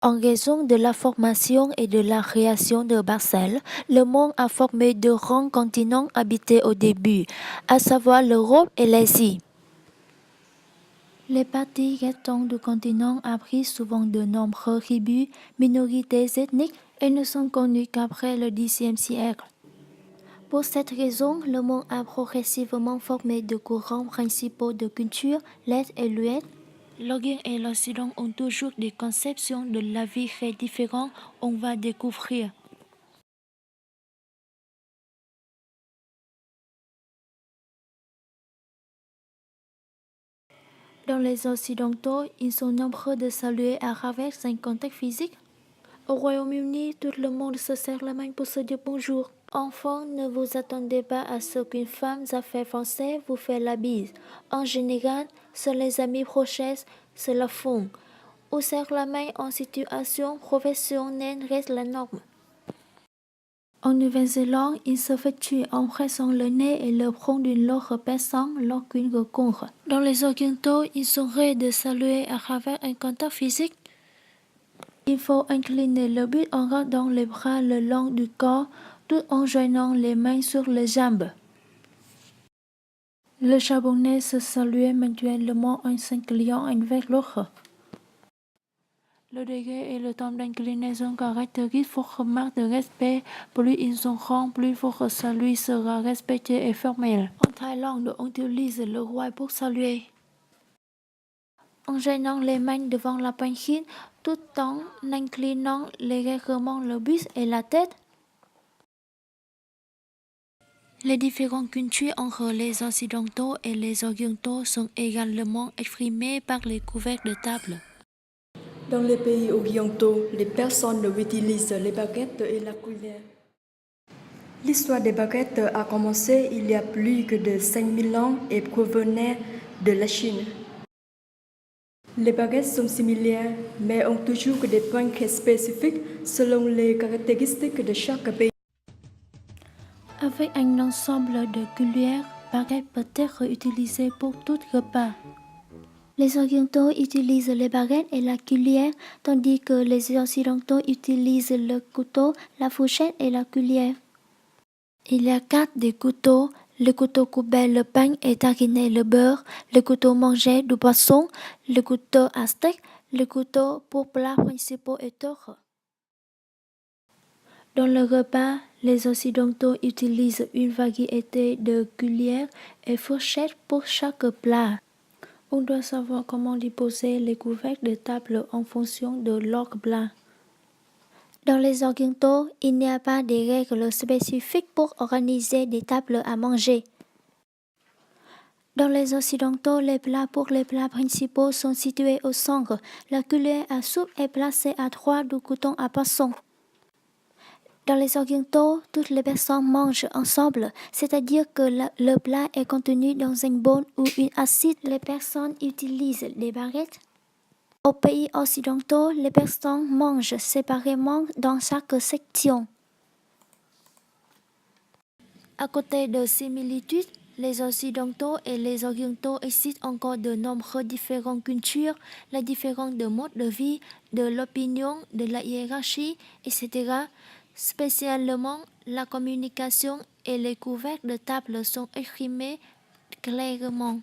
En raison de la formation et de la création de parcelles, le monde a formé deux grands continents habités au début, à savoir l'Europe et l'Asie. Les parties restantes du continent abritent souvent de nombreux tribus, minorités ethniques et ne sont connues qu'après le Xe siècle. Pour cette raison, le monde a progressivement formé deux courants principaux de culture, l'Est et l'Ouest. L'Orient et l'Occident ont toujours des conceptions de la vie très différentes, on va découvrir. Dans les Occidentaux, ils sont nombreux de saluer à travers un contact physique. Au Royaume-Uni, tout le monde se serre la main pour se dire bonjour. Enfants, ne vous attendez pas à ce qu'une femme d'affaires française vous fasse la bise. En général, seuls les amis proches se la font. Ou serre la main en situation professionnelle reste la norme. En Nouvelle-Zélande, il se fait tuer en pressant le nez et le front d'une autre personne lorsqu'une rencontre. Dans les Orientaux, ils sont rares de saluer à travers un contact physique. Il faut incliner le buste en rendant les bras le long du corps, tout en joignant les mains sur les jambes. Le Japonais se salue manuellement en s'inclinant avec l'autre. Le degré et le temps d'inclinaison caractérisent fortes marques de respect. Plus ils sont grands, plus votre salut sera respecté et formel. En Thaïlande, on utilise le doigt pour saluer. En joignant les mains devant la poitrine, tout en inclinant légèrement le buste et la tête. Les différentes cultures entre les Occidentaux et les Orientaux sont également exprimées par les couvercles de table. Dans les pays orientaux, les personnes utilisent les baguettes et la cuillère. L'histoire des baguettes a commencé il y a plus que de 5000 ans et provenait de la Chine. Les baguettes sont similaires, mais ont toujours des points très spécifiques selon les caractéristiques de chaque pays. Avec un ensemble de cuillères, baguette peut être utilisée pour tout repas. Les Orientaux utilisent les baguettes et la cuillère, tandis que les Occidentaux utilisent le couteau, la fourchette et la cuillère. Il y a 4 des couteaux: le couteau couper le pain et tariner le beurre, le couteau manger du poisson, le couteau à steak, le couteau pour plats principaux et autres. Dans le repas, les Occidentaux utilisent une variété de cuillères et fourchettes pour chaque plat. On doit savoir comment disposer les couvercles de table en fonction de leur plat. Dans les Orientaux, il n'y a pas de règles spécifiques pour organiser des tables à manger. Dans les Occidentaux, les plats pour les plats principaux sont situés au centre. La cuillère à soupe est placée à droite du couteau à poisson. Dans les Orientaux, toutes les personnes mangent ensemble, c'est-à-dire que le plat est contenu dans un bol ou une assiette. Les personnes utilisent des baguettes. Aux pays occidentaux, les personnes mangent séparément dans chaque section. À côté de similitudes, les Occidentaux et les Orientaux existent encore de nombreuses différentes cultures, la différence de mode de vie, de l'opinion, de la hiérarchie, etc. Spécialement, la communication et les couvercles de table sont exprimés clairement.